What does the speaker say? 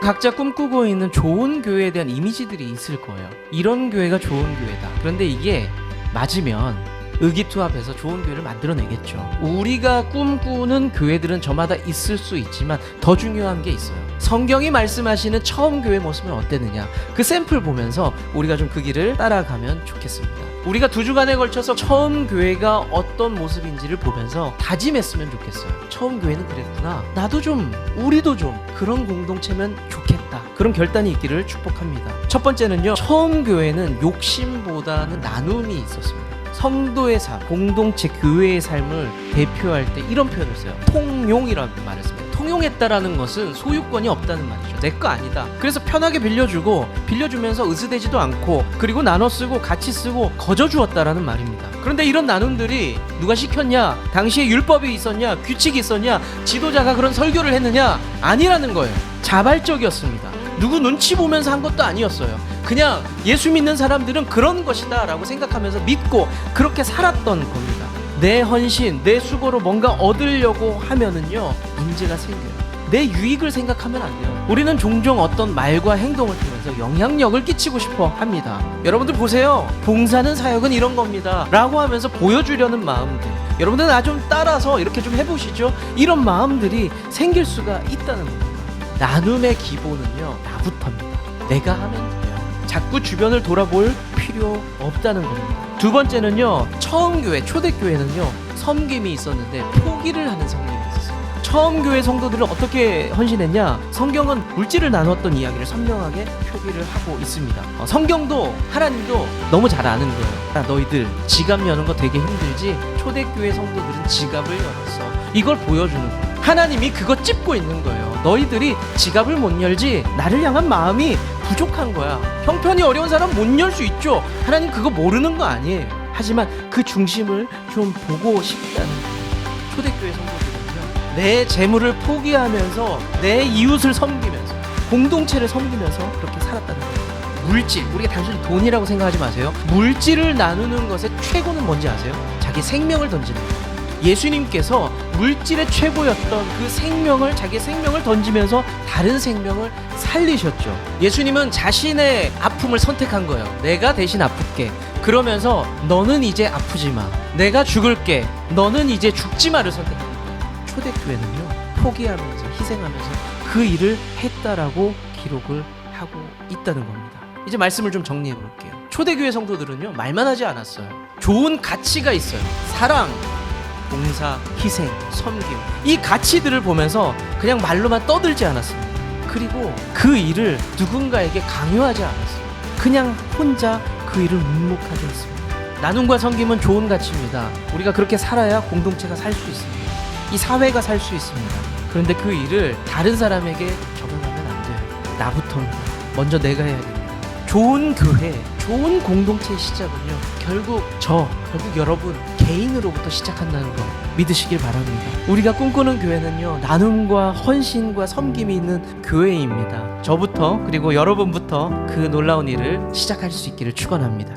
각자 꿈꾸고 있는 좋은 교회에 대한 이미지들이 있을 거예요. 이런 교회가 좋은 교회다. 그런데 이게 맞으면 의기투합해서 좋은 교회를 만들어내겠죠. 우리가 꿈꾸는 교회들은 저마다 있을 수 있지만 더 중요한 게 있어요. 성경이 말씀하시는 처음 교회 모습은 어땠느냐, 그 샘플 보면서 우리가 좀 그 길을 따라가면 좋겠습니다. 우리가 2주간에 걸쳐서 처음 교회가 어떤 모습인지를 보면서 다짐했으면 좋겠어요. 처음 교회는 그랬구나, 나도 좀, 우리도 좀 그런 공동체면 좋겠다, 그런 결단이 있기를 축복합니다. 첫 번째는요, 처음 교회는 욕심보다는 나눔이 있었습니다. 성도의 삶, 공동체, 교회의 삶을 대표할 때 이런 표현을 써요. 통용이라는 말을 씁니다. 통용했다라는 것은 소유권이 없다는 말이죠. 내 거 아니다. 그래서 편하게 빌려주고, 빌려주면서 으스대지도 않고, 그리고 나눠 쓰고 같이 쓰고 거저 주었다라는 말입니다. 그런데 이런 나눔들이 누가 시켰냐? 당시에 율법이 있었냐? 규칙이 있었냐? 지도자가 그런 설교를 했느냐? 아니라는 거예요. 자발적이었습니다. 누구 눈치 보면서 한 것도 아니었어요. 그냥 예수 믿는 사람들은 그런 것이다 라고 생각하면서 믿고 그렇게 살았던 겁니다. 내 헌신, 내 수고로 뭔가 얻으려고 하면은요, 문제가 생겨요. 내 유익을 생각하면 안 돼요. 우리는 종종 어떤 말과 행동을 통해서 영향력을 끼치고 싶어 합니다. 여러분들 보세요. 봉사는 사역은 이런 겁니다 라고 하면서 보여주려는 마음들, 여러분들 나 좀 따라서 이렇게 좀 해보시죠, 이런 마음들이 생길 수가 있다는 겁니다. 나눔의 기본은요, 나부터입니다. 내가 하면 돼요. 자꾸 주변을 돌아볼 필요 없다는 겁니다. 두 번째는요, 처음 교회, 초대교회는요, 섬김이 있었는데 포기를 하는 섬김이 있었어요. 처음 교회 성도들은 어떻게 헌신했냐? 성경은 물질을 나눴던 이야기를 선명하게 표기를 하고 있습니다. 성경도 하나님도 너무 잘 아는 거예요. 너희들 지갑 여는 거 되게 힘들지? 초대교회 성도들은 지갑을 열었어. 이걸 보여주는 거예요. 하나님이 그거 찝고 있는 거예요. 너희들이 지갑을 못 열지? 나를 향한 마음이 부족한 거야. 형편이 어려운 사람 못 열 수 있죠. 하나님 그거 모르는 거 아니에요. 하지만 그 중심을 좀 보고 싶다는 거예요. 초대교회 성도들은요, 내 재물을 포기하면서 내 이웃을 섬기면서 공동체를 섬기면서 그렇게 살았다는 거예요. 물질, 우리가 단순히 돈이라고 생각하지 마세요. 물질을 나누는 것의 최고는 뭔지 아세요? 자기 생명을 던지는 거예요. 예수님께서 물질의 최고였던 그 생명을, 자기 생명을 던지면서 다른 생명을 살리셨죠. 예수님은 자신의 아픔을 선택한 거예요. 내가 대신 아플게. 그러면서 너는 이제 아프지 마. 내가 죽을게. 너는 이제 죽지 마를 선택한 거예요. 초대교회는요, 포기하면서 희생하면서 그 일을 했다라고 기록을 하고 있다는 겁니다. 이제 말씀을 좀 정리해 볼게요. 초대교회 성도들은요, 말만 하지 않았어요. 좋은 가치가 있어요. 사랑, 봉사, 희생, 섬김, 이 가치들을 보면서 그냥 말로만 떠들지 않았습니다. 그리고 그 일을 누군가에게 강요하지 않았어요. 그냥 혼자 그 일을 묵묵하게 했습니다. 나눔과 섬김은 좋은 가치입니다. 우리가 그렇게 살아야 공동체가 살 수 있습니다. 이 사회가 살 수 있습니다. 그런데 그 일을 다른 사람에게 적용하면 안 돼요. 나부터입니다. 먼저 내가 해야 됩니다. 좋은 교회, 좋은 공동체의 시작은요, 결국 여러분 개인으로부터 시작한다는 거 믿으시길 바랍니다. 우리가 꿈꾸는 교회는요, 나눔과 헌신과 섬김이 있는 교회입니다. 저부터, 그리고 여러분부터 그 놀라운 일을 시작할 수 있기를 축원합니다.